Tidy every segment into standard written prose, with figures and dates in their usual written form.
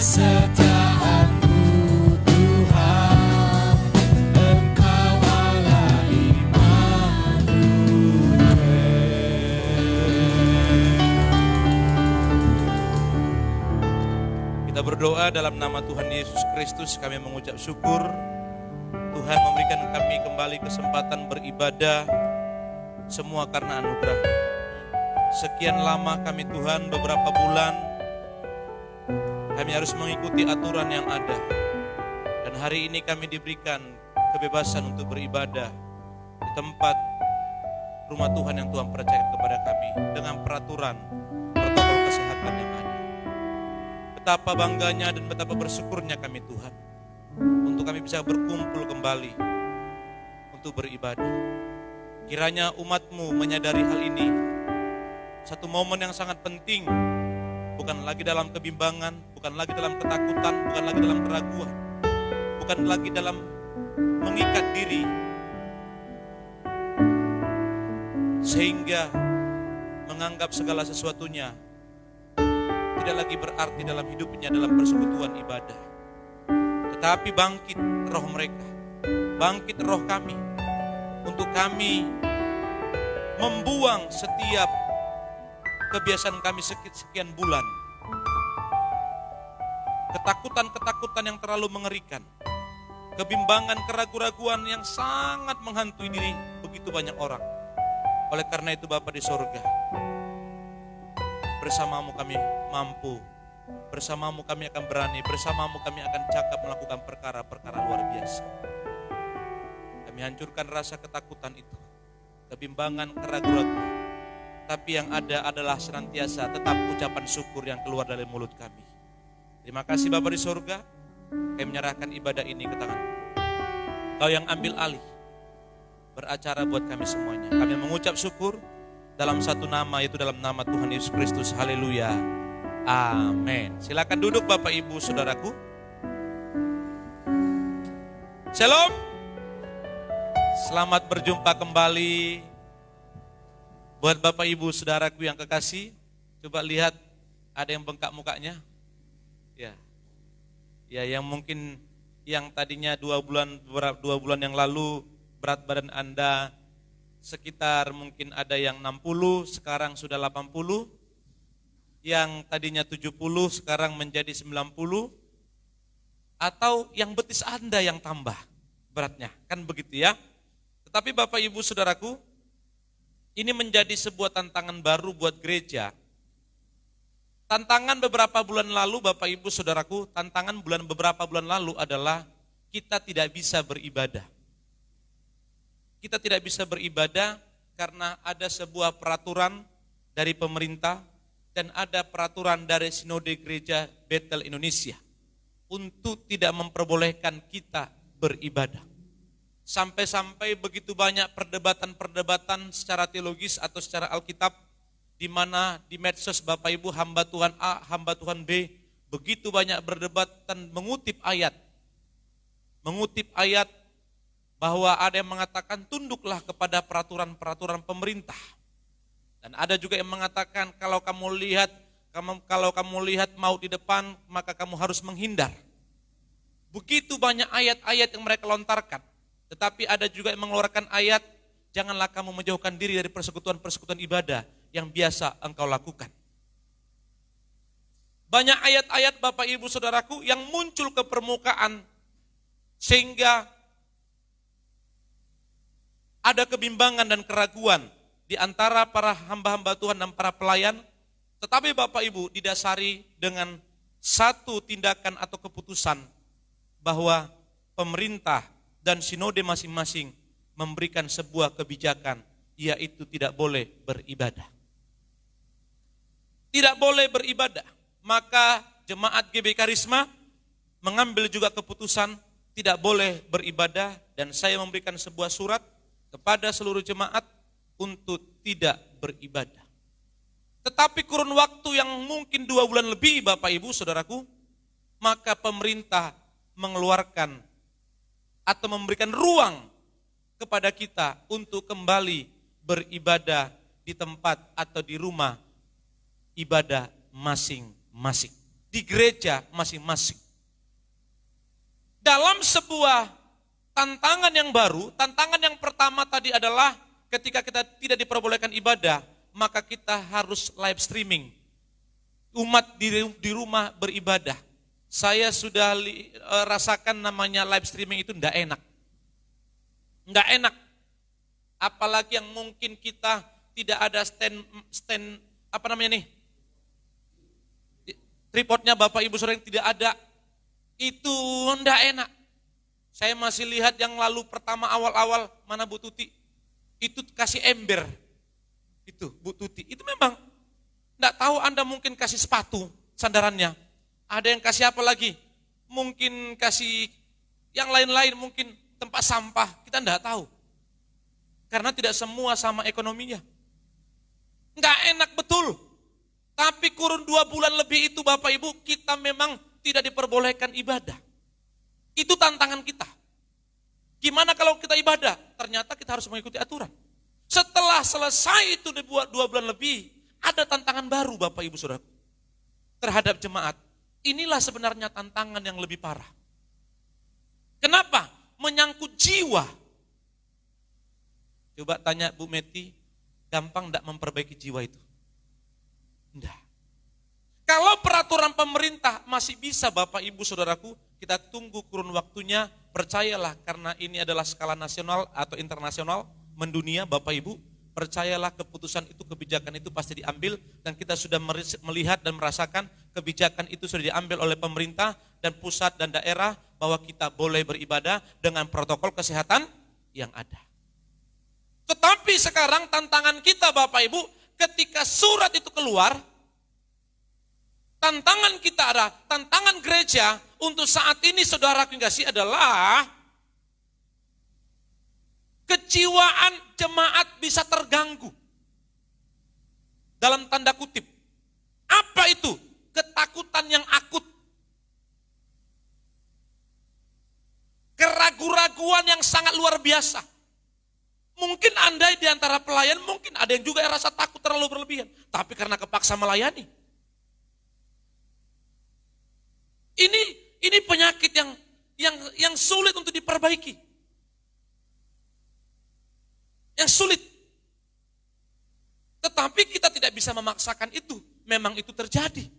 Kesetiaan-Mu Tuhan, Engkau Allah Immanuel. Kita berdoa dalam nama Tuhan Yesus Kristus, kami mengucap syukur Tuhan memberikan kami kembali kesempatan beribadah, semua karena anugerah. Sekian lama kami Tuhan, beberapa bulan kami harus mengikuti aturan yang ada. Dan hari ini kami diberikan kebebasan untuk beribadah di tempat rumah Tuhan yang Tuhan percayakan kepada kami dengan peraturan protokol kesehatan yang ada. Betapa bangganya dan betapa bersyukurnya kami Tuhan untuk kami bisa berkumpul kembali untuk beribadah. Kiranya umat-Mu menyadari hal ini, satu momen yang sangat penting, bukan lagi dalam kebimbangan, bukan lagi dalam ketakutan, bukan lagi dalam keraguan, bukan lagi dalam mengikat diri, sehingga menganggap segala sesuatunya tidak lagi berarti dalam hidupnya dalam persekutuan ibadah. Tetapi bangkit roh mereka, bangkit roh kami, untuk kami membuang setiap kebiasaan kami sekian bulan. Ketakutan-ketakutan yang terlalu mengerikan, kebimbangan, keraguan-raguan yang sangat menghantui diri begitu banyak orang. Oleh karena itu Bapa di sorga, bersama-Mu kami mampu, bersama-Mu kami akan berani, bersama-Mu kami akan cakap melakukan perkara-perkara luar biasa. Kami hancurkan rasa ketakutan itu, kebimbangan, keraguan-raguan. Tapi yang ada adalah senantiasa tetap ucapan syukur yang keluar dari mulut kami. Terima kasih Bapa di sorga, kami menyerahkan ibadah ini ke tangan. Kau yang ambil alih, beracara buat kami semuanya. Kami mengucap syukur dalam satu nama, yaitu dalam nama Tuhan Yesus Kristus. Haleluya. Amin. Silakan duduk Bapak Ibu Saudaraku. Shalom. Selamat berjumpa kembali. Buat Bapak Ibu Saudaraku yang kekasih, coba lihat ada yang bengkak mukanya. Ya, yang mungkin yang tadinya 2 bulan yang lalu berat badan Anda sekitar mungkin ada yang 60, sekarang sudah 80. Yang tadinya 70 sekarang menjadi 90. Atau yang betis Anda yang tambah beratnya, kan begitu ya. Tetapi Bapak Ibu Saudaraku, ini menjadi sebuah tantangan baru buat gereja. Tantangan beberapa bulan lalu, Bapak Ibu Saudaraku, tantangan beberapa bulan lalu adalah kita tidak bisa beribadah. Kita tidak bisa beribadah karena ada sebuah peraturan dari pemerintah dan ada peraturan dari Sinode Gereja Bethel Indonesia untuk tidak memperbolehkan kita beribadah. Sampai-sampai begitu banyak perdebatan-perdebatan secara teologis atau secara Alkitab, di mana di medsos Bapak Ibu hamba Tuhan A, hamba Tuhan B, begitu banyak berdebat dan mengutip ayat bahwa ada yang mengatakan tunduklah kepada peraturan-peraturan pemerintah. Dan ada juga yang mengatakan kalau kamu lihat maut di depan, maka kamu harus menghindar. Begitu banyak ayat-ayat yang mereka lontarkan. Tetapi ada juga yang mengeluarkan ayat, janganlah kamu menjauhkan diri dari persekutuan-persekutuan ibadah yang biasa engkau lakukan. Banyak ayat-ayat Bapak Ibu Saudaraku yang muncul ke permukaan sehingga ada kebimbangan dan keraguan di antara para hamba-hamba Tuhan dan para pelayan. Tetapi Bapak Ibu didasari dengan satu tindakan atau keputusan bahwa pemerintah dan sinode masing-masing memberikan sebuah kebijakan, yaitu tidak boleh beribadah. Tidak boleh beribadah, maka jemaat GB Karisma mengambil juga keputusan tidak boleh beribadah, dan saya memberikan sebuah surat kepada seluruh jemaat untuk tidak beribadah. Tetapi kurun waktu yang mungkin 2 bulan lebih Bapak Ibu Saudaraku, maka pemerintah mengeluarkan atau memberikan ruang kepada kita untuk kembali beribadah di tempat atau di rumah ibadah masing-masing. di gereja masing-masing. Dalam sebuah tantangan yang baru, tantangan yang pertama tadi adalah ketika kita tidak diperbolehkan ibadah, maka kita harus live streaming. Umat di rumah beribadah. Saya sudah rasakan namanya live streaming itu enggak enak. Enggak enak. Apalagi yang mungkin kita tidak ada stand apa namanya nih? Tripodnya Bapak Ibu Saudara yang tidak ada. Itu enggak enak. Saya masih lihat yang lalu pertama awal-awal mana Bu Tuti. Itu kasih ember. Itu Bu Tuti. Itu memang enggak tahu Anda mungkin kasih sepatu sandarannya. Ada yang kasih apa lagi? Mungkin kasih yang lain-lain, mungkin tempat sampah. Kita enggak tahu. Karena tidak semua sama ekonominya. Enggak enak betul. Tapi kurun 2 bulan lebih itu Bapak Ibu, kita memang tidak diperbolehkan ibadah. Itu tantangan kita. Gimana kalau kita ibadah? Ternyata kita harus mengikuti aturan. Setelah selesai itu 2 bulan lebih, ada tantangan baru Bapak Ibu Saudara. Terhadap jemaat. Inilah sebenarnya tantangan yang lebih parah. Kenapa? Menyangkut jiwa. Coba tanya Bu Meti, gampang enggak memperbaiki jiwa itu? Enggak. Kalau peraturan pemerintah masih bisa Bapak Ibu Saudaraku, kita tunggu kurun waktunya, percayalah karena ini adalah skala nasional atau internasional, mendunia Bapak Ibu, percayalah keputusan itu, kebijakan itu pasti diambil dan kita sudah melihat dan merasakan kebijakan itu sudah diambil oleh pemerintah dan pusat dan daerah bahwa kita boleh beribadah dengan protokol kesehatan yang ada. Tetapi sekarang tantangan kita Bapak Ibu, ketika surat itu keluar, tantangan kita adalah, tantangan gereja untuk saat ini saudara kasih adalah kejiwaan jemaat bisa terganggu. Dalam tanda kutip. Apa itu? Ketakutan yang akut. Keraguan-raguan yang sangat luar biasa. Mungkin Anda di antara pelayan, mungkin ada yang juga rasa takut terlalu berlebihan. Tapi karena kepaksa melayani. Ini penyakit yang sulit untuk diperbaiki. Yang sulit. Tetapi kita tidak bisa memaksakan itu. Memang itu terjadi.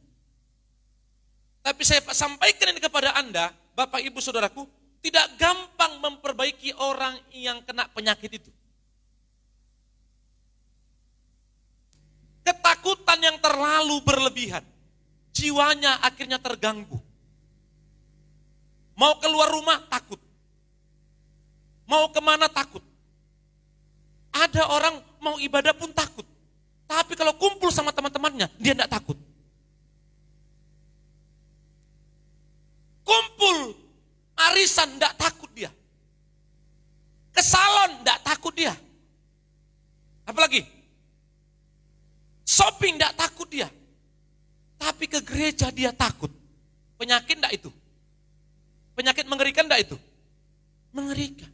Tapi saya sampaikan ini kepada Anda, Bapak Ibu Saudaraku, tidak gampang memperbaiki orang yang kena penyakit itu. Ketakutan yang terlalu berlebihan. Jiwanya akhirnya terganggu. Mau keluar rumah takut. Mau kemana takut. Ada orang mau ibadah pun takut. Tapi kalau kumpul sama teman-temannya, dia tidak takut. Kumpul, arisan tidak takut dia. Ke salon tidak takut dia. Apalagi? Shopping tidak takut dia. Tapi ke gereja dia takut. Penyakit tidak itu? Penyakit mengerikan tidak itu? Mengerikan.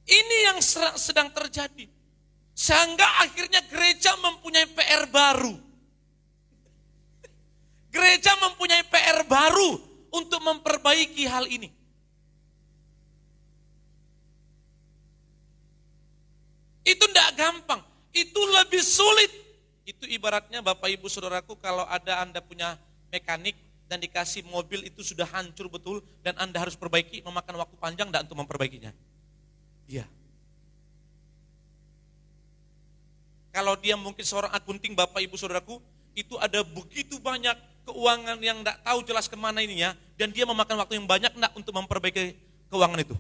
Ini yang sedang terjadi. Sehingga akhirnya gereja mempunyai PR baru. Gereja mempunyai PR baru untuk memperbaiki hal ini. Itu tidak gampang. Itu lebih sulit. Itu ibaratnya Bapak Ibu Saudaraku kalau ada Anda punya mekanik dan dikasih mobil itu sudah hancur betul dan Anda harus perbaiki, memakan waktu panjang tidak untuk memperbaikinya? Iya. Kalau dia mungkin seorang akunting Bapak Ibu Saudaraku, itu ada begitu banyak keuangan yang tidak tahu jelas kemana ininya, dan dia memakan waktu yang banyak tidak untuk memperbaiki keuangan itu.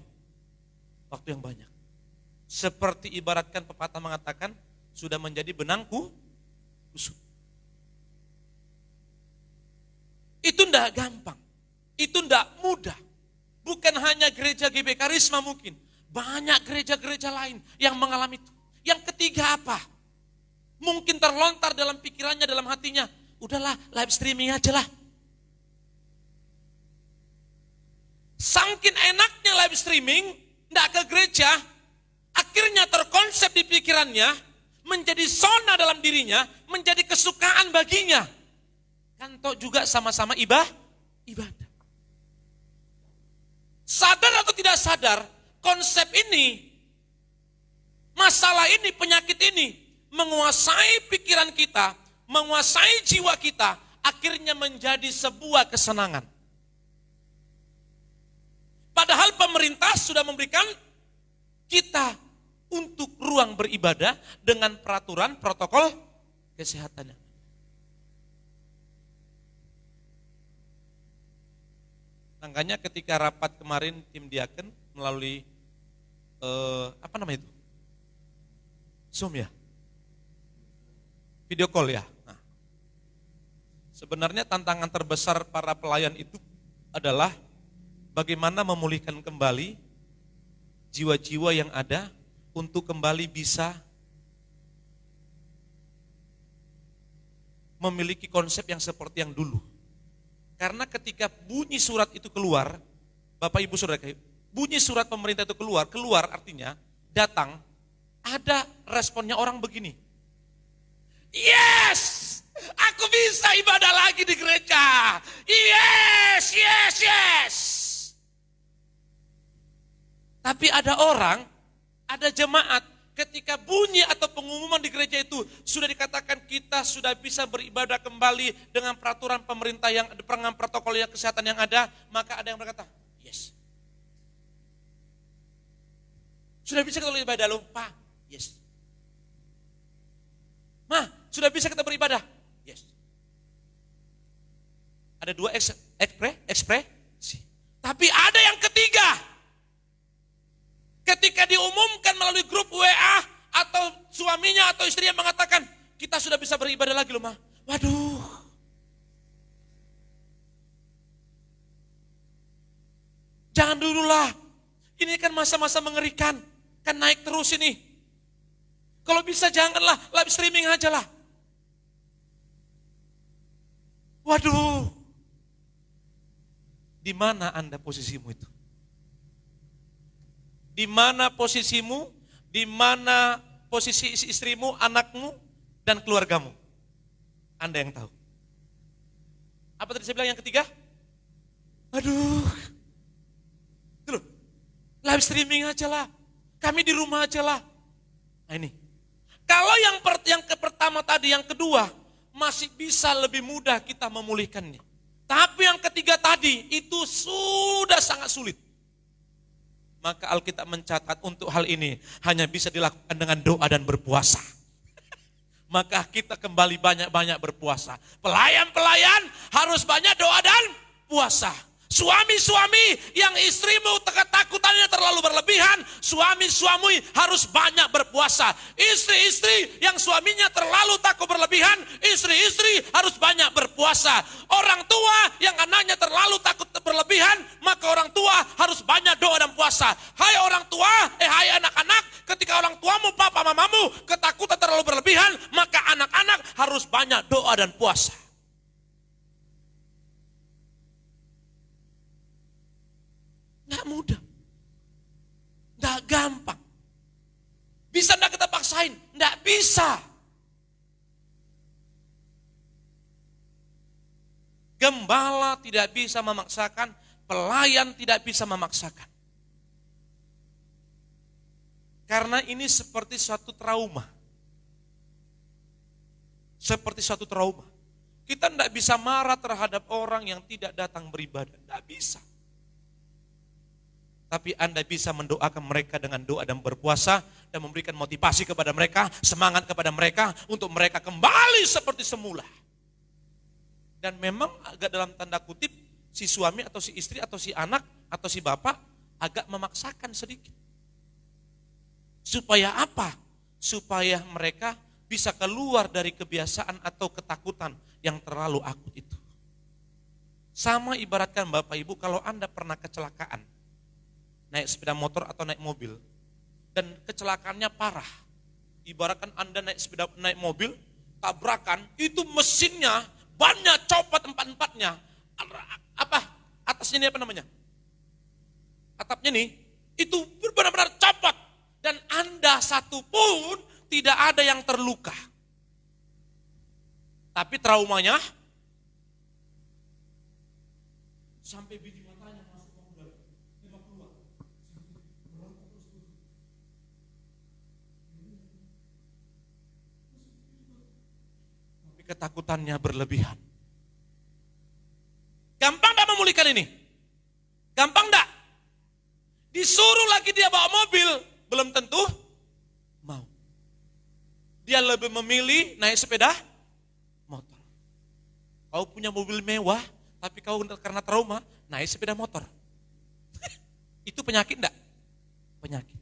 Waktu yang banyak. Seperti ibaratkan pepatah mengatakan, sudah menjadi benang kusut. Itu tidak gampang. Itu tidak mudah. Bukan hanya gereja GB Karisma mungkin. Banyak gereja-gereja lain yang mengalami itu. Yang ketiga apa? Mungkin terlontar dalam pikirannya, dalam hatinya. Udahlah, live streaming aja lah. Saking enaknya live streaming, tidak ke gereja, akhirnya terkonsep di pikirannya, menjadi zona dalam dirinya, menjadi kesukaan baginya. Kan toh juga sama-sama ibadah. Sadar atau tidak sadar, konsep ini, masalah ini, penyakit ini, menguasai pikiran kita, menguasai jiwa kita, akhirnya menjadi sebuah kesenangan. Padahal pemerintah sudah memberikan kita untuk ruang beribadah dengan peraturan protokol kesehatannya. Makanya ketika rapat kemarin tim diaken melalui Zoom ya? Video call ya. Nah, sebenarnya tantangan terbesar para pelayan itu adalah bagaimana memulihkan kembali jiwa-jiwa yang ada untuk kembali bisa memiliki konsep yang seperti yang dulu. Karena ketika bunyi surat itu keluar, Bapak Ibu Saudara, bunyi surat pemerintah itu keluar artinya datang, ada responnya orang begini. Yes, aku bisa ibadah lagi di gereja. Yes. Tapi ada orang, ada jemaat, ketika bunyi atau pengumuman di gereja itu sudah dikatakan kita sudah bisa beribadah kembali dengan peraturan pemerintah yang dengan protokol kesehatan yang ada, maka ada yang berkata, yes. Sudah bisa kita beribadah loh, Pak? Yes. Ma, sudah bisa kita beribadah? Yes. Ada dua ekspresi. Tapi ada yang ketiga. Ketika diumumkan melalui grup WA atau suaminya atau istrinya mengatakan, kita sudah bisa beribadah lagi loh, Ma. Waduh. Jangan dululah. Ini kan masa-masa mengerikan. Kan naik terus ini. Kalau bisa janganlah, live streaming aja lah. Waduh. Di mana Anda posisimu itu? Di mana posisimu, di mana posisi istrimu, anakmu, dan keluargamu. Anda yang tahu. Apa tadi saya bilang yang ketiga? Aduh, itu loh, live streaming aja lah, kami di rumah aja lah. Nah ini, kalau yang pertama tadi, yang kedua, masih bisa lebih mudah kita memulihkannya. Tapi yang ketiga tadi, itu sudah sangat sulit. Maka Alkitab mencatat untuk hal ini hanya bisa dilakukan dengan doa dan berpuasa. Maka kita kembali banyak-banyak berpuasa. Pelayan-pelayan harus banyak doa dan puasa. Suami-suami yang istrimu ketakutannya terlalu berlebihan, suami-suami harus banyak berpuasa. Istri-istri yang suaminya terlalu takut berlebihan, istri-istri harus banyak berpuasa. Orang tua yang anaknya terlalu takut berlebihan, maka orang tua harus banyak doa dan puasa. Hai orang tua, hai anak-anak, ketika orang tuamu, papa, mamamu ketakutan terlalu berlebihan, maka anak-anak harus banyak doa dan puasa. Nggak mudah. Nggak gampang. Bisa nggak kita paksain? Nggak bisa. Gembala tidak bisa memaksakan, pelayan tidak bisa memaksakan. Karena ini seperti suatu trauma. Seperti suatu trauma. Kita tidak bisa marah terhadap orang yang tidak datang beribadah. Tidak bisa. Tapi Anda bisa mendoakan mereka dengan doa dan berpuasa dan memberikan motivasi kepada mereka, semangat kepada mereka untuk mereka kembali seperti semula. Dan memang agak dalam tanda kutip si suami atau si istri atau si anak atau si bapak agak memaksakan sedikit. Supaya apa? Supaya mereka bisa keluar dari kebiasaan atau ketakutan yang terlalu akut itu. Sama ibaratkan Bapak Ibu kalau Anda pernah kecelakaan. Naik sepeda motor atau naik mobil dan kecelakaannya parah. Ibaratkan Anda naik mobil, tabrakan, itu mesinnya bannya copot empat-empatnya. Atasnya ini apa namanya? Atapnya nih, itu benar-benar copot dan Anda satu pun tidak ada yang terluka. Tapi traumanya Sampai biji matanya masuk ke dalam, tembak keluar. Tapi ketakutannya berlebihan. Gampang gak memulihkan ini? Gampang gak? Disuruh lagi dia bawa mobil, belum tentu mau. Dia lebih memilih naik sepeda motor. Kau punya mobil mewah, tapi kau karena trauma naik sepeda motor. Itu penyakit enggak? Penyakit.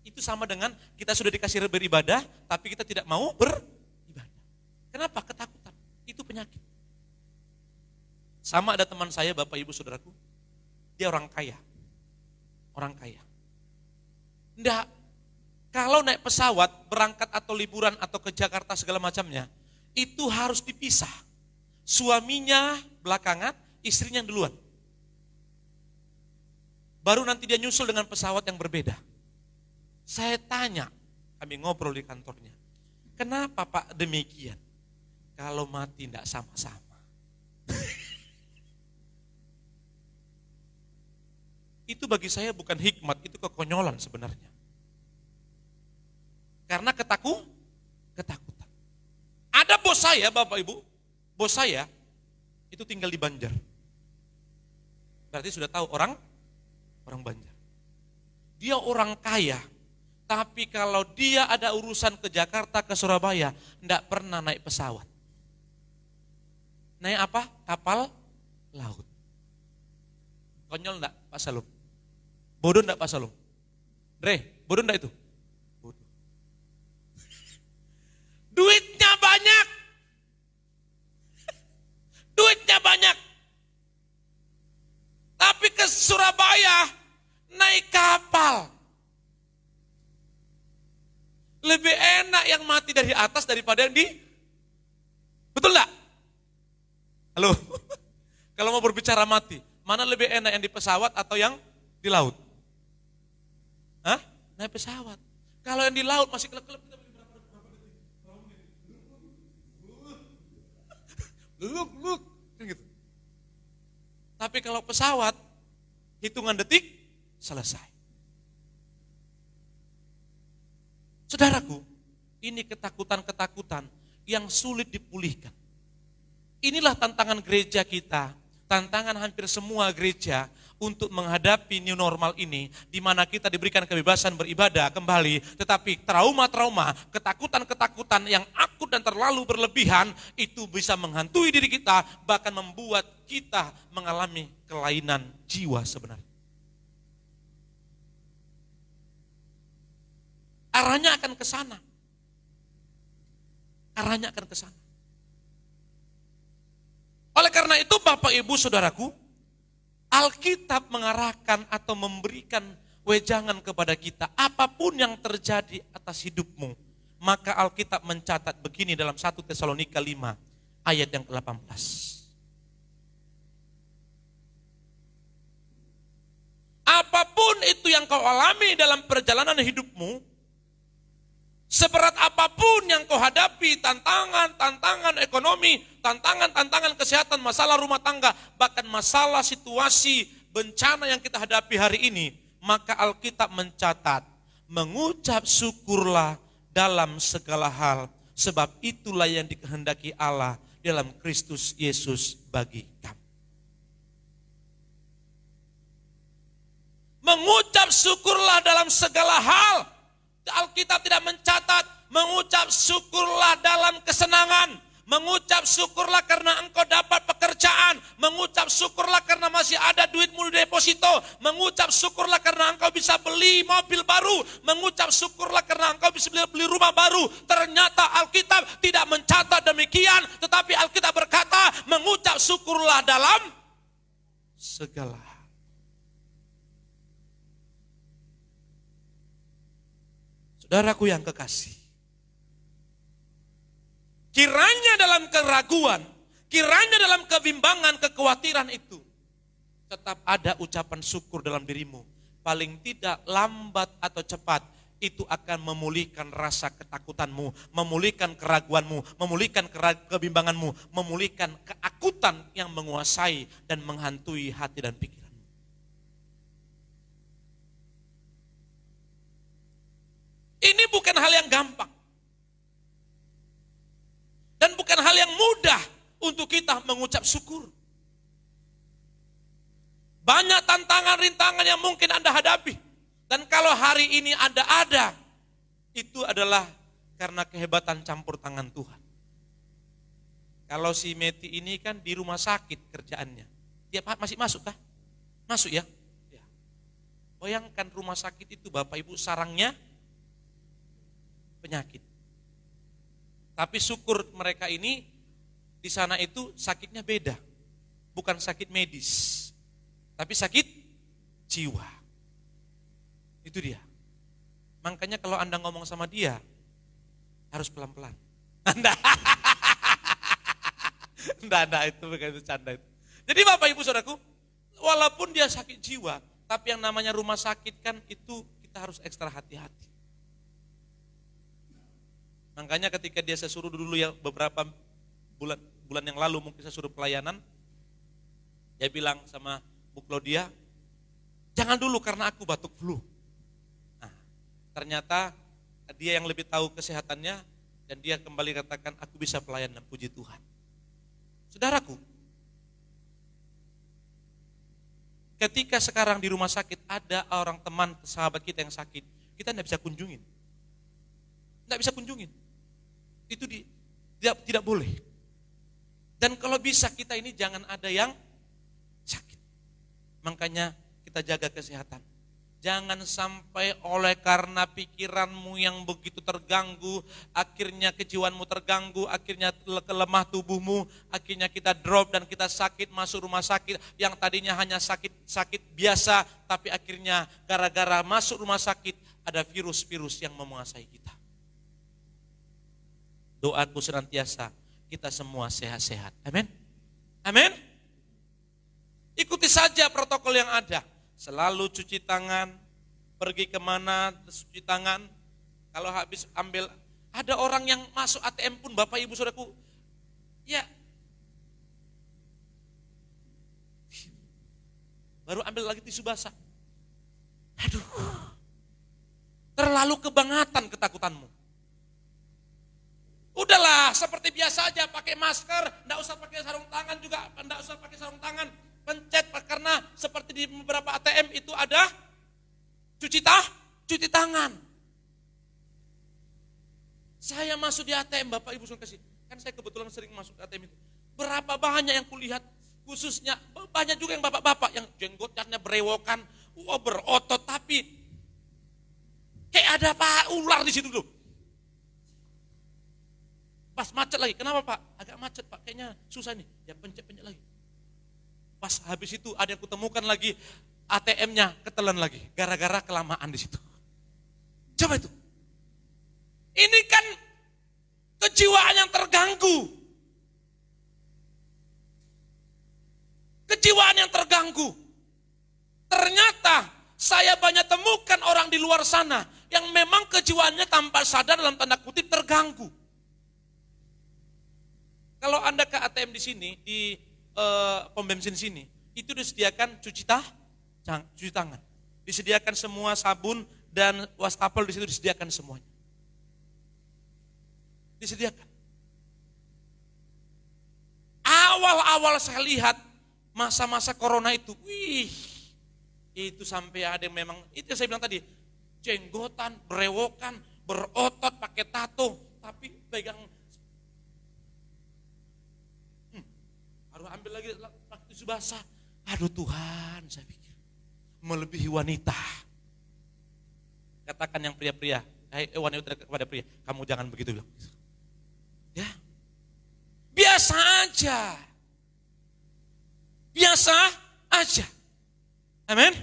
Itu sama dengan kita sudah dikasih beribadah, tapi kita tidak mau beribadah. Kenapa? Ketakutan. Itu penyakit. Sama ada teman saya, Bapak Ibu Saudaraku, dia orang kaya. Orang kaya. Enggak, kalau naik pesawat, berangkat atau liburan atau ke Jakarta segala macamnya, itu harus dipisah. Suaminya belakangan, istrinya yang duluan. Baru nanti dia nyusul dengan pesawat yang berbeda. Saya tanya, kami ngobrol di kantornya, kenapa Pak demikian? Kalau mati tidak sama-sama. Itu bagi saya bukan hikmat, itu kekonyolan sebenarnya. Karena ketakutan. Ada bos saya, Bapak Ibu, bos saya itu tinggal di Banjar. Berarti sudah tahu orang Banjar. Dia orang kaya, tapi kalau dia ada urusan ke Jakarta, ke Surabaya, enggak pernah naik pesawat. Naik apa? Kapal laut. Konyol enggak Pak Salum? Bodoh enggak Pak Salum? Dre, bodoh enggak itu? Bodoh. Duitnya banyak. Duitnya banyak. Tapi ke Surabaya naik kapal. Lebih enak yang mati dari atas daripada yang di. Betul enggak? Halo. Kalau mau berbicara mati, mana lebih enak yang di pesawat atau yang di laut? Hah? Naik pesawat. Kalau yang di laut masih kelep-kelep kita berapa detik? Gitu. Tapi kalau pesawat hitungan detik selesai. Saudaraku, ini ketakutan-ketakutan yang sulit dipulihkan. Inilah tantangan gereja kita, tantangan hampir semua gereja untuk menghadapi new normal ini, di mana kita diberikan kebebasan beribadah kembali, tetapi trauma-trauma, ketakutan-ketakutan yang akut dan terlalu berlebihan, itu bisa menghantui diri kita, bahkan membuat kita mengalami kelainan jiwa sebenarnya. Arahnya akan ke sana. Arahnya akan ke sana. Oleh karena itu Bapak Ibu Saudaraku, Alkitab mengarahkan atau memberikan wejangan kepada kita, apapun yang terjadi atas hidupmu, maka Alkitab mencatat begini dalam 1 Tesalonika 5 ayat yang ke-18. Apapun itu yang kau alami dalam perjalanan hidupmu, seberat apapun yang kau hadapi, tantangan ekonomi, tantangan kesehatan, masalah rumah tangga, bahkan masalah situasi bencana yang kita hadapi hari ini, maka Alkitab mencatat, mengucap syukurlah dalam segala hal, sebab itulah yang dikehendaki Allah dalam Kristus Yesus bagi kamu. Mengucap syukurlah dalam segala hal. Alkitab tidak mencatat mengucap syukurlah dalam kesenangan, mengucap syukurlah karena engkau dapat pekerjaan, mengucap syukurlah karena masih ada duitmu di deposito, mengucap syukurlah karena engkau bisa beli mobil baru, mengucap syukurlah karena engkau bisa beli rumah baru. Ternyata Alkitab tidak mencatat demikian, tetapi Alkitab berkata mengucap syukurlah dalam segala hal. Saudaraku yang kekasih, kiranya dalam keraguan, kiranya dalam kebimbangan, kekhawatiran itu, tetap ada ucapan syukur dalam dirimu. Paling tidak lambat atau cepat, itu akan memulihkan rasa ketakutanmu, memulihkan keraguanmu, memulihkan kebimbanganmu, memulihkan keakutan yang menguasai dan menghantui hati dan pikiranmu. Ini bukan hal yang gampang. Dan bukan hal yang mudah untuk kita mengucap syukur. Banyak tantangan, rintangan yang mungkin Anda hadapi. Dan kalau hari ini Anda ada, itu adalah karena kehebatan campur tangan Tuhan. Kalau si Meti ini kan di rumah sakit kerjaannya. Dia masih masuk kah? Masuk ya? Ya. Bayangkan rumah sakit itu Bapak Ibu sarangnya penyakit. Tapi syukur mereka ini di sana itu sakitnya beda. Bukan sakit medis. Tapi sakit jiwa. Itu dia. Makanya kalau Anda ngomong sama dia, harus pelan-pelan. Enggak, itu bukan itu canda itu. Jadi Bapak Ibu Saudaraku, walaupun dia sakit jiwa, tapi yang namanya rumah sakit kan itu kita harus ekstra hati-hati. Makanya ketika dia saya suruh dulu ya beberapa bulan yang lalu mungkin saya suruh pelayanan, dia bilang sama Bu Claudia, jangan dulu karena aku batuk flu. Nah, ternyata dia yang lebih tahu kesehatannya dan dia kembali katakan aku bisa pelayanan, puji Tuhan. Saudaraku, ketika sekarang di rumah sakit ada orang teman sahabat kita yang sakit, kita tidak bisa kunjungin. Tidak bisa kunjungin. Itu tidak boleh. Dan kalau bisa kita ini jangan ada yang sakit. Makanya kita jaga kesehatan. Jangan sampai oleh karena pikiranmu yang begitu terganggu, akhirnya kejiwaanmu terganggu, akhirnya kelemah tubuhmu, akhirnya kita drop dan kita sakit masuk rumah sakit yang tadinya hanya sakit biasa, tapi akhirnya gara-gara masuk rumah sakit ada virus-virus yang menguasai kita. Doaku senantiasa kita semua sehat-sehat. Amin. Amin. Ikuti saja protokol yang ada. Selalu cuci tangan, pergi kemana, cuci tangan. Kalau habis ambil, ada orang yang masuk ATM pun Bapak Ibu Saudaraku, ya baru ambil lagi tisu basah. Aduh, terlalu kebangetan ketakutanmu. Udahlah, seperti biasa aja pakai masker, enggak usah pakai sarung tangan juga, enggak usah pakai sarung tangan. Pencet karena seperti di beberapa ATM itu ada cuci tangan. Saya masuk di ATM, Bapak Ibu suruh kasih. Kan saya kebetulan sering masuk ke ATM itu. Berapa banyak yang kulihat, khususnya banyak juga yang bapak-bapak yang jenggotnya berewokan, berotot, tapi kayak ada ular di situ tuh. Pas macet lagi, kenapa Pak? Agak macet Pak, kayaknya susah nih. Ya pencet-pencet lagi. Pas habis itu ada yang kutemukan lagi ATM-nya ketelan lagi, gara-gara kelamaan di situ. Coba itu. Ini kan kejiwaan yang terganggu. Kejiwaan yang terganggu. Ternyata saya banyak temukan orang di luar sana yang memang kejiwaannya tanpa sadar dalam tanda kutip terganggu. Kalau Anda ke ATM di sini, di pom bensin sini, itu disediakan cuci tangan. Disediakan semua sabun dan wastafel di situ disediakan semuanya. Disediakan. Awal-awal saya lihat masa-masa corona itu, itu sampai ada yang memang, itu yang saya bilang tadi, jenggotan, berewokan, berotot, pakai tato, tapi pegang harus ambil lagi tisu basah. Aduh Tuhan, saya pikir melebihi wanita. Katakan yang pria-pria, wanita kepada pria, kamu jangan begitu bilang. Ya, biasa aja, biasa aja. Amin.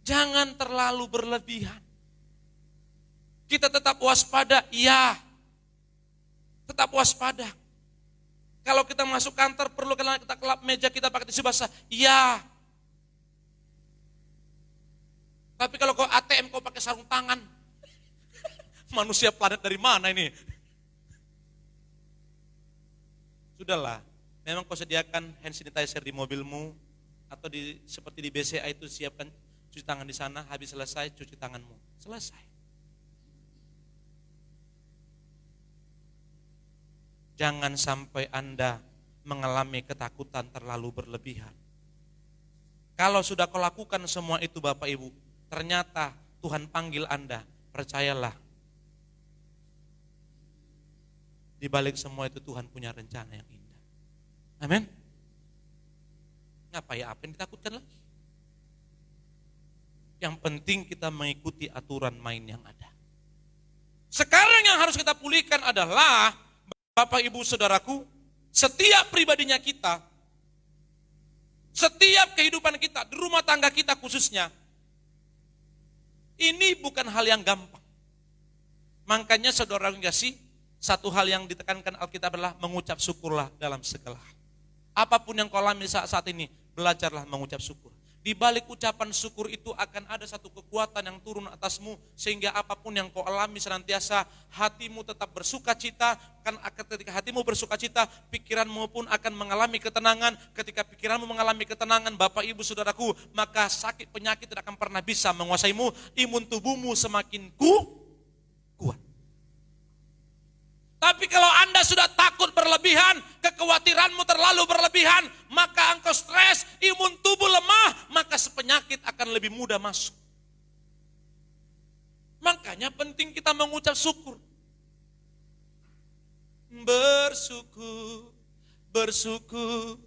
Jangan terlalu berlebihan. Kita tetap waspada, iya. Tetap waspada. Kalau kita masuk kantor perlu kita kelap meja kita pakai tisu basah. Iya. Tapi kalau kau ATM kau pakai sarung tangan, manusia planet dari mana ini? Sudahlah, memang kau sediakan hand sanitizer di mobilmu, atau seperti di BCA itu siapkan cuci tangan di sana, habis selesai cuci tanganmu. Selesai. Jangan sampai Anda mengalami ketakutan terlalu berlebihan. Kalau sudah kau lakukan semua itu Bapak Ibu, ternyata Tuhan panggil Anda, percayalah. Di balik semua itu Tuhan punya rencana yang indah. Amin. Apa yang ditakutkan lagi? Yang penting kita mengikuti aturan main yang ada. Sekarang yang harus kita pulihkan adalah, Bapak Ibu Saudaraku, setiap pribadinya kita, setiap kehidupan kita, di rumah tangga kita khususnya, ini bukan hal yang gampang. Makanya saudara kasih, satu hal yang ditekankan Alkitab adalah mengucap syukurlah dalam segala hal. Apapun yang kau alami saat ini, belajarlah mengucap syukur. Di balik ucapan syukur itu akan ada satu kekuatan yang turun atasmu, sehingga apapun yang kau alami senantiasa hatimu tetap bersuka cita. Kan ketika hatimu bersuka cita, pikiranmu pun akan mengalami ketenangan. Ketika pikiranmu mengalami ketenangan, Bapak Ibu Saudaraku, maka sakit penyakit tidak akan pernah bisa menguasaimu. Imun tubuhmu semakin kuat. Tapi kalau Anda sudah takut berlebihan, kekhawatiranmu terlalu berlebihan, maka engkau stres, imun tubuh lemah, maka penyakit akan lebih mudah masuk. Makanya penting kita mengucap syukur. Bersyukur, bersyukur,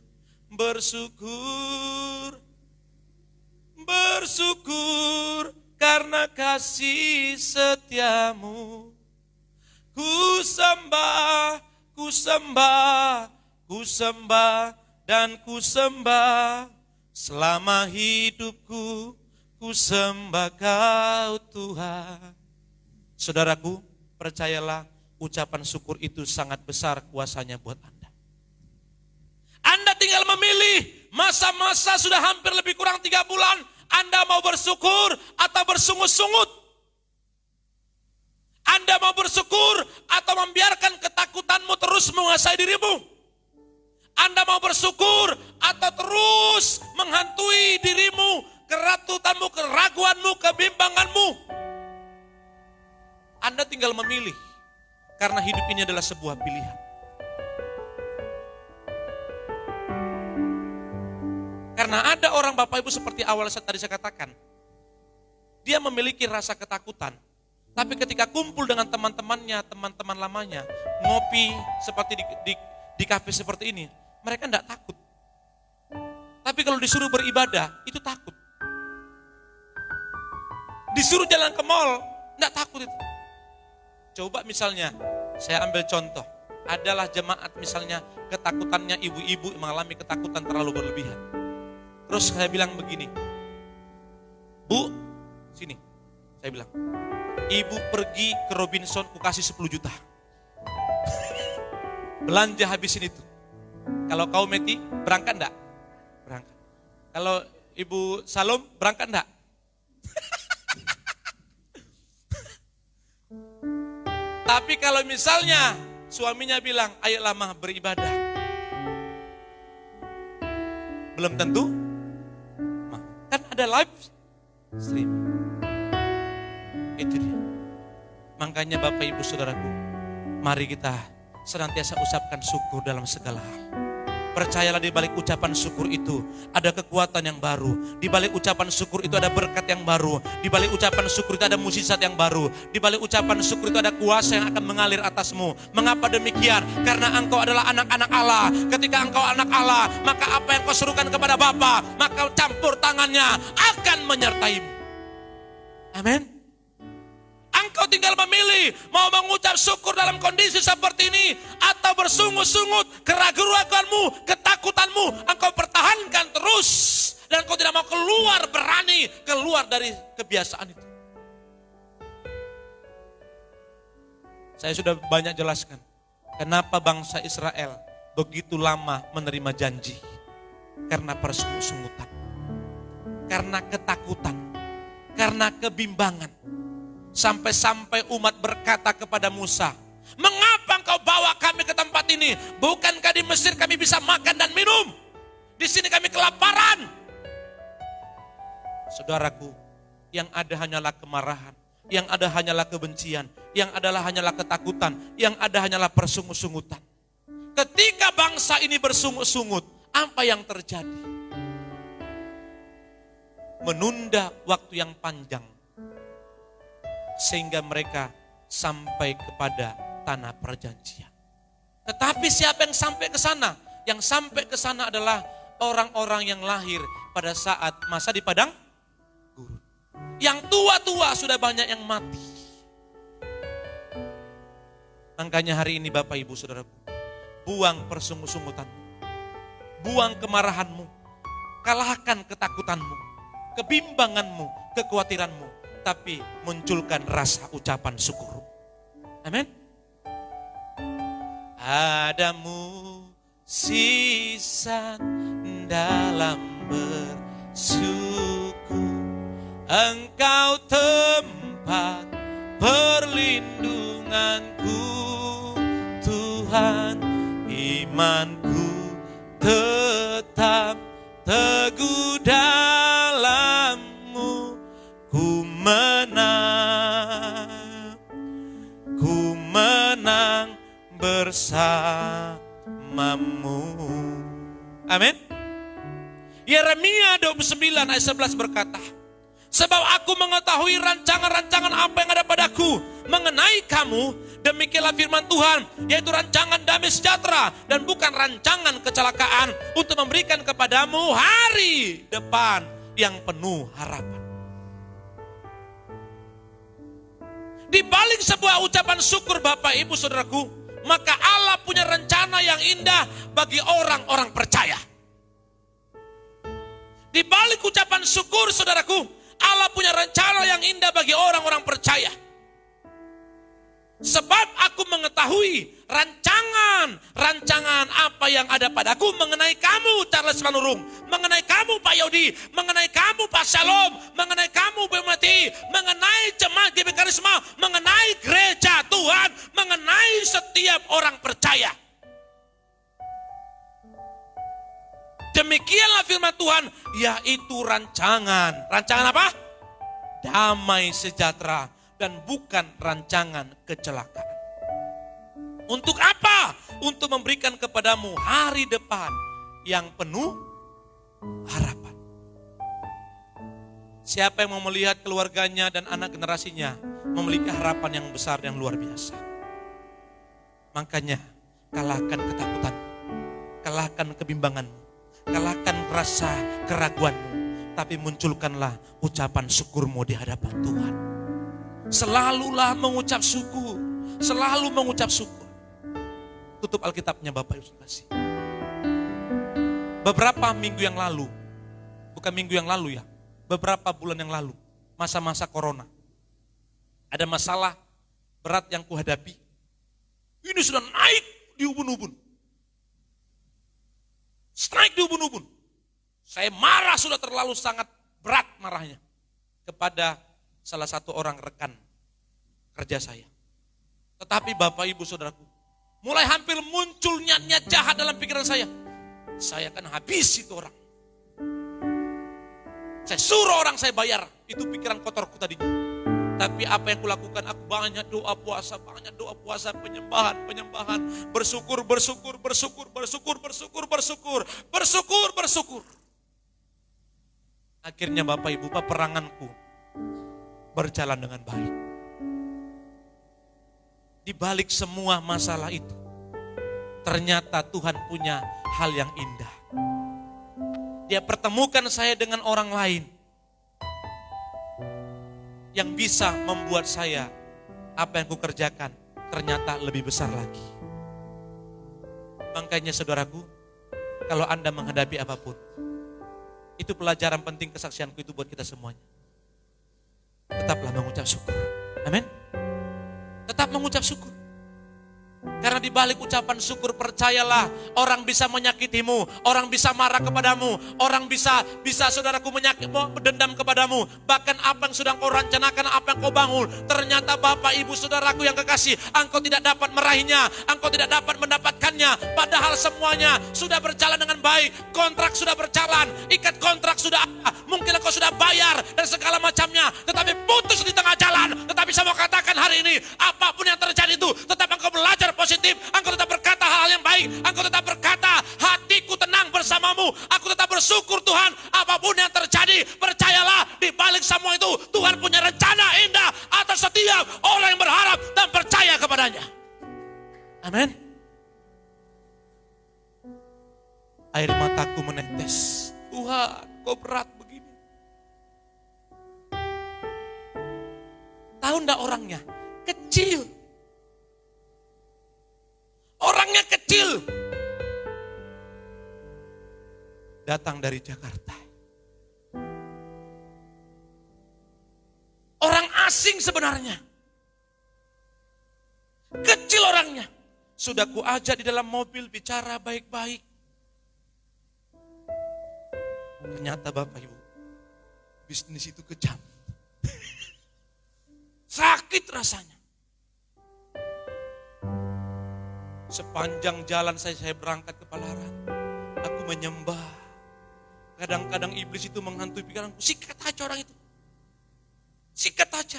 bersyukur, bersyukur karena kasih setiamu. Ku sembah, ku sembah, ku sembah, dan ku sembah. Selama hidupku, ku sembah Kau Tuhan. Saudaraku, percayalah ucapan syukur itu sangat besar kuasanya buat Anda. Anda tinggal memilih, masa-masa sudah hampir lebih kurang 3 bulan, Anda mau bersyukur atau bersungut-sungut. Anda mau bersyukur atau membiarkan ketakutanmu terus menguasai dirimu? Anda mau bersyukur atau terus menghantui dirimu, keratutanmu, keraguanmu, kebimbanganmu? Anda tinggal memilih, karena hidup ini adalah sebuah pilihan. Karena ada orang Bapak Ibu seperti awal tadi saya katakan, dia memiliki rasa ketakutan. Tapi ketika kumpul dengan teman-temannya, teman-teman lamanya, ngopi seperti di kafe seperti ini, mereka enggak takut. Tapi kalau disuruh beribadah, itu takut. Disuruh jalan ke mall, enggak takut itu. Coba misalnya, saya ambil contoh, adalah jemaat misalnya ketakutannya ibu-ibu mengalami ketakutan terlalu berlebihan. Terus saya bilang begini, Bu, sini, saya bilang, Ibu pergi ke Robinson, ku kasih 10 juta. Belanja habisin itu. Kalau kau Meti, berangkat enggak? Berangkat. Kalau Ibu Salom, berangkat enggak? Tapi kalau misalnya suaminya bilang, ayolah mah beribadah. Belum tentu. Kan ada live stream. Itu dia. Makanya Bapak Ibu Saudaraku, mari kita senantiasa ucapkan syukur dalam segala hal. Percayalah di balik ucapan syukur itu ada kekuatan yang baru. Di balik ucapan syukur itu ada berkat yang baru. Di balik ucapan syukur itu ada mukjizat yang baru. Di balik ucapan syukur itu ada kuasa yang akan mengalir atasmu. Mengapa demikian? Karena engkau adalah anak-anak Allah. Ketika engkau anak Allah, maka apa yang kau serukan kepada Bapa, maka campur tangannya akan menyertaimu. Amin. Engkau tinggal memilih mau mengucap syukur dalam kondisi seperti ini atau bersungut-sungut, keraguan-keraguanmu, ketakutanmu engkau pertahankan terus dan engkau tidak mau berani keluar dari kebiasaan itu. Saya sudah banyak jelaskan kenapa bangsa Israel begitu lama menerima janji, karena persungut-sungutan, karena ketakutan, karena kebimbangan. Sampai-sampai umat berkata kepada Musa, "Mengapa engkau bawa kami ke tempat ini? Bukankah di Mesir kami bisa makan dan minum? Di sini kami kelaparan." Saudaraku, yang ada hanyalah kemarahan, yang ada hanyalah kebencian, yang adalah hanyalah ketakutan, yang ada hanyalah persungut-sungutan. Ketika bangsa ini bersungut-sungut, apa yang terjadi? Menunda waktu yang panjang sehingga mereka sampai kepada tanah perjanjian. Tetapi siapa yang sampai ke sana? Yang sampai ke sana adalah orang-orang yang lahir pada saat masa di padang gurun. Yang tua-tua sudah banyak yang mati. Makanya hari ini Bapak Ibu Saudaraku, buang persungut-sungutanmu, buang kemarahanmu, kalahkan ketakutanmu, kebimbanganmu, kekhawatiranmu, tapi munculkan rasa ucapan syukur. Amin. Ada mukjizat dalam bersyukur, Engkau tempat perlindunganku, Tuhan. Imanku tetap teguh dalam-Mu, ku menang bersamamu. Amin. Yeremia 29 ayat 11 berkata, "Sebab aku mengetahui rancangan-rancangan apa yang ada padaku mengenai kamu, demikianlah firman Tuhan, yaitu rancangan damai sejahtera dan bukan rancangan kecelakaan, untuk memberikan kepadamu hari depan yang penuh harapan." Di balik sebuah ucapan syukur Bapak Ibu Saudaraku, maka Allah punya rencana yang indah bagi orang-orang percaya. Di balik ucapan syukur Saudaraku, Allah punya rencana yang indah bagi orang-orang percaya. Sebab aku mengetahui rancangan apa yang ada padaku mengenai kamu, Charles Manurung, mengenai kamu Pak Yodi, mengenai kamu Pak Shalom, mengenai kamu Bemati, mengenai jemaat GBI Karisma, mengenai gereja Tuhan, mengenai setiap orang percaya. Demikianlah firman Tuhan, yaitu rancangan apa? Damai sejahtera dan bukan rancangan kecelakaan. Untuk apa? Untuk memberikan kepadamu hari depan yang penuh harapan. Siapa yang mau melihat keluarganya dan anak generasinya memiliki harapan yang besar, yang luar biasa. Makanya kalahkan ketakutanmu, kalahkan kebimbanganmu, kalahkan rasa keraguanmu, tapi munculkanlah ucapan syukurmu di hadapan Tuhan. Selalulah mengucap syukur, selalu mengucap syukur. Tutup Alkitabnya Bapak Ibu kasih. Beberapa minggu yang lalu, bukan minggu yang lalu ya, beberapa bulan yang lalu, masa-masa corona, ada masalah berat yang kuhadapi. Ini sudah naik di ubun-ubun. Naik di ubun-ubun. Saya marah, sudah terlalu sangat berat marahnya kepada salah satu orang rekan kerja saya. Tetapi Bapak Ibu Saudaraku, mulai hampir muncul niat-niat jahat dalam pikiran saya. Saya akan habis itu orang. Saya suruh orang saya bayar. Itu pikiran kotorku tadinya. Tapi apa yang kulakukan, aku banyak doa puasa, penyembahan. Bersyukur. Akhirnya Bapak Ibu, peperanganku berjalan dengan baik. Di balik semua masalah itu, ternyata Tuhan punya hal yang indah. Dia pertemukan saya dengan orang lain yang bisa membuat saya, apa yang kukerjakan ternyata lebih besar lagi. Makanya saudaraku, kalau Anda menghadapi apapun, itu pelajaran penting kesaksianku itu buat kita semuanya. Tetaplah mengucap syukur. Amin. Tetap mengucap syukur. Karena di balik ucapan syukur percayalah, orang bisa menyakitimu, orang bisa marah kepadamu, orang bisa saudaraku dendam kepadamu. Bahkan apa yang sudah kau rencanakan, apa yang kau bangun, ternyata Bapak Ibu Saudaraku yang kekasih, engkau tidak dapat meraihnya, engkau tidak dapat mendapatkannya. Padahal semuanya sudah berjalan dengan baik, kontrak sudah berjalan, ikat kontrak sudah ada, mungkin engkau sudah bayar dan segala macamnya, tetapi putus di tengah jalan. Tetapi saya mau katakan hari ini, apapun yang terjadi itu, tetap engkau belajar positif, engkau tetap berkata hal yang baik, engkau tetap berkata hatiku tenang bersamamu, aku tetap bersyukur Tuhan. Apapun yang terjadi, percayalah di balik semua itu Tuhan punya rencana indah atas setiap orang yang berharap dan percaya kepadanya. Amin. Air mataku menetes, Tuhan kok berat begini. Tahu enggak orangnya? Kecil. Orangnya kecil. Datang dari Jakarta. Orang asing sebenarnya. Kecil orangnya. Sudah kuajak di dalam mobil bicara baik-baik. Ternyata Bapak Ibu, bisnis itu kejam. Sakit rasanya. Sepanjang jalan saya berangkat ke Palaran, aku menyembah. Kadang-kadang iblis itu menghantui pikiranku, sikat aja orang itu. Sikat aja.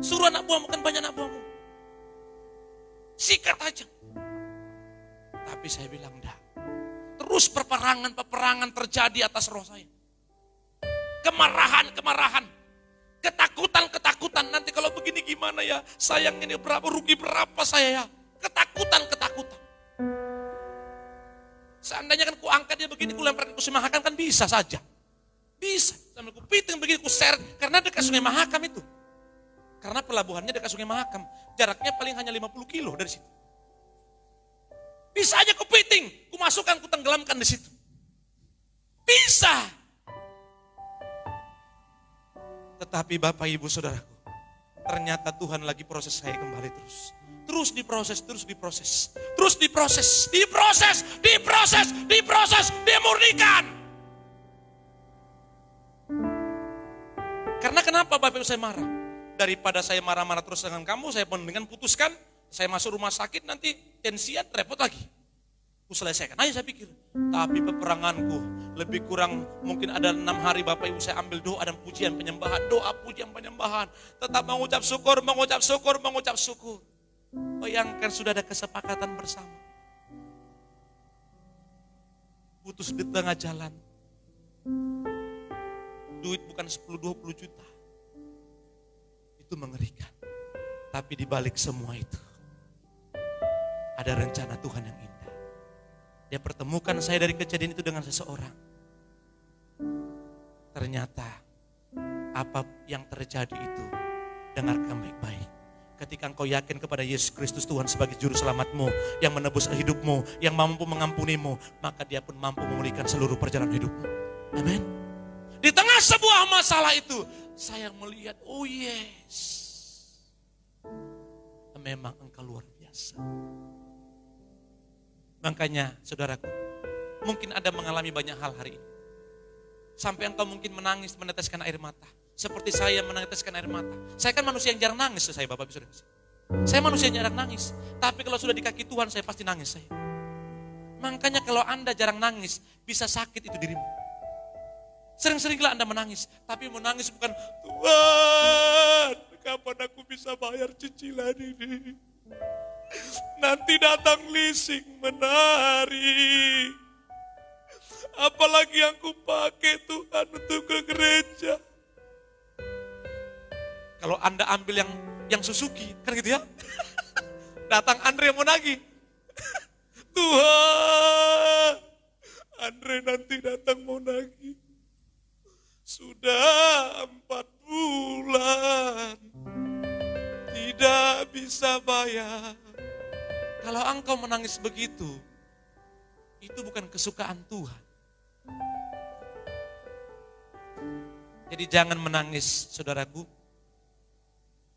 Suruh anak buahmu, kan banyak anak buahmu. Sikat aja. Tapi saya bilang enggak. Terus peperangan terjadi atas roh saya. Kemarahan. Ketakutan. Nanti kalau begini gimana ya? Sayang ini berapa, rugi berapa saya ya? Ketakutan. Seandainya kan ku angkat dia begini, ku lempar ke Sungai Mahakam kan bisa saja. Bisa. Sambil ku piting begini, ku seret. Karena dekat Sungai Mahakam itu. Karena pelabuhannya dekat Sungai Mahakam. Jaraknya paling hanya 50 kilo dari situ. Bisa aja ku piting, ku masukkan, ku tenggelamkan di situ. Bisa. Tetapi Bapak Ibu Saudaraku, ternyata Tuhan lagi proses saya kembali terus. Terus diproses, dimurnikan. Karena kenapa Bapak Ibu saya marah? Daripada saya marah-marah terus dengan kamu, saya mendingan putuskan, saya masuk rumah sakit nanti tensian repot lagi. Ku selesaikan aja saya pikir. Tapi peperanganku lebih kurang mungkin ada 6 hari Bapak Ibu saya ambil doa dan pujian penyembahan. Doa pujian penyembahan. Tetap mengucap syukur. Bayangkan sudah ada kesepakatan bersama. Putus di tengah jalan. Duit bukan 10-20 juta. Itu mengerikan. Tapi di balik semua itu, ada rencana Tuhan yang indah. Dia pertemukan saya dari kejadian itu dengan seseorang. Ternyata apa yang terjadi itu, dengarkan baik-baik. Ketika engkau yakin kepada Yesus Kristus Tuhan sebagai juru selamatmu, yang menebus hidupmu, yang mampu mengampunimu, maka dia pun mampu memulihkan seluruh perjalanan hidupmu. Amin. Di tengah sebuah masalah itu, saya melihat, oh yes, memang engkau luar biasa. Makanya saudaraku, mungkin Anda mengalami banyak hal hari ini. Sampai engkau mungkin menangis, meneteskan air mata. Seperti saya meneteskan air mata. Saya kan manusia yang jarang nangis, saya Bapak Ibu Saudara. Saya manusia yang jarang nangis. Tapi kalau sudah di kaki Tuhan, saya pasti nangis saya. Makanya kalau Anda jarang nangis, bisa sakit itu dirimu. Sering-seringlah Anda menangis. Tapi menangis bukan, Tuhan, kapan aku bisa bayar cicilan ini? Nanti datang leasing menari. Apalagi yang kupakai Tuhan untuk ke gereja. Kalau Anda ambil yang Suzuki, kan gitu ya. Datang Andre mau nagih. Tuhan, Andre nanti datang mau nagih. Sudah 4 bulan, tidak bisa bayar. Kalau engkau menangis begitu, itu bukan kesukaan Tuhan. Jadi jangan menangis, saudaraku,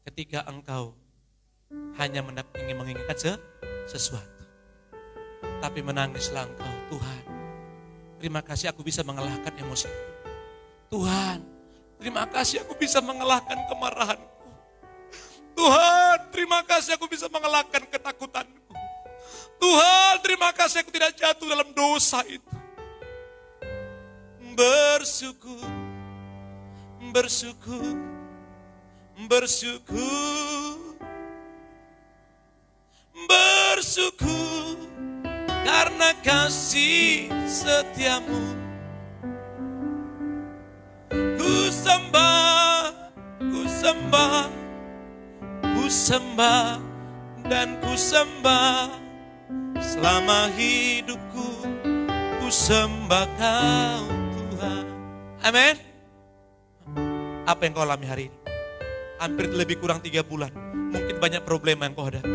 ketika engkau hanya ingin menginginkan sesuatu. Tapi menangislah engkau, Tuhan, terima kasih aku bisa mengalahkan emosi. Tuhan, terima kasih aku bisa mengalahkan kemarahanku. Tuhan, terima kasih aku bisa mengalahkan ketakutanku. Tuhan, terima kasih aku tidak jatuh dalam dosa itu. Bersyukur, bersyukur, bersyukur, bersyukur karena kasih setiamu. Ku sembah, ku sembah, ku sembah dan ku sembah selama hidupku. Ku sembah Kau Tuhan. Amin. Apa yang kau alami hari ini? Hampir lebih kurang 3 bulan. Mungkin banyak problema yang kau hadapi.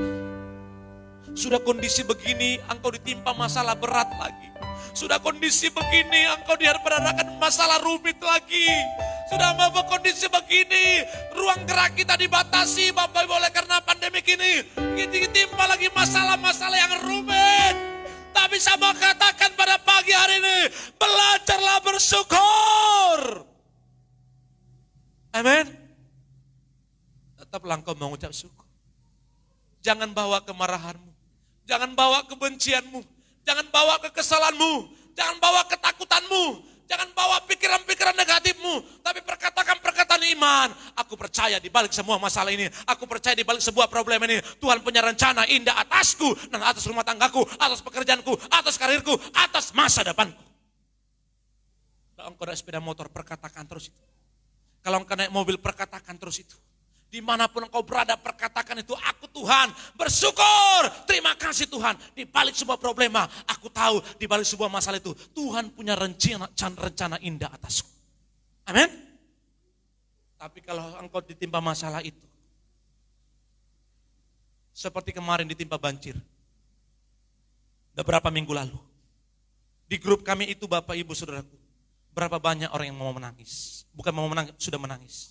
Sudah kondisi begini, engkau ditimpa masalah berat lagi. Sudah kondisi begini, engkau dihadapkan masalah rumit lagi. Sudah Bapak kondisi begini, ruang gerak kita dibatasi Bapak Ibu oleh karena pandemi ini. Ditimpa lagi masalah-masalah yang rumit. Tapi saya mau katakan pada pagi hari ini, belajarlah bersyukur. Amin. Tetaplah engkau mengucap syukur. Jangan bawa kemarahanmu. Jangan bawa kebencianmu, jangan bawa kekesalanmu, jangan bawa ketakutanmu, jangan bawa pikiran-pikiran negatifmu, tapi perkatakan perkataan iman. Aku percaya di balik semua masalah ini, aku percaya di balik sebuah problem ini, Tuhan punya rencana indah atasku, dan atas rumah tanggaku, atas pekerjaanku, atas karirku, atas masa depanku. Kalau engkau naik sepeda motor, perkatakan terus itu. Kalau engkau naik mobil, perkatakan terus itu. Dimanapun engkau berada, perkatakan itu, aku Tuhan bersyukur, terima kasih Tuhan. Di balik sebuah problema, aku tahu di balik sebuah masalah itu, Tuhan punya rencana indah atasku. Amin. Tapi kalau engkau ditimpa masalah itu, seperti kemarin ditimpa banjir, beberapa minggu lalu, di grup kami itu Bapak Ibu Saudaraku, berapa banyak orang yang mau menangis, bukan mau menangis, sudah menangis.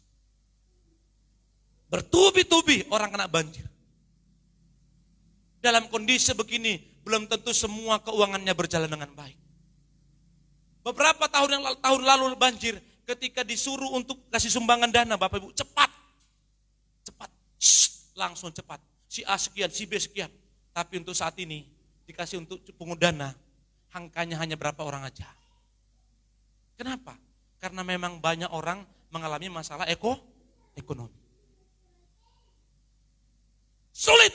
Bertubi-tubi orang kena banjir. Dalam kondisi begini, belum tentu semua keuangannya berjalan dengan baik. Beberapa tahun lalu banjir, ketika disuruh untuk kasih sumbangan dana, Bapak Ibu, cepat. Langsung cepat. Si A sekian, si B sekian. Tapi untuk saat ini, dikasih untuk pungut dana, angkanya hanya berapa orang aja. Kenapa? Karena memang banyak orang mengalami masalah ekonomi. Sulit.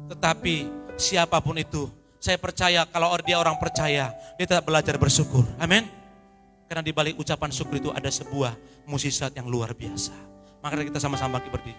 Tetapi siapapun itu, saya percaya kalau dia orang percaya, dia tetap belajar bersyukur. Amin. Karena di balik ucapan syukur itu ada sebuah mukjizat yang luar biasa. Maka kita sama-sama berdiri.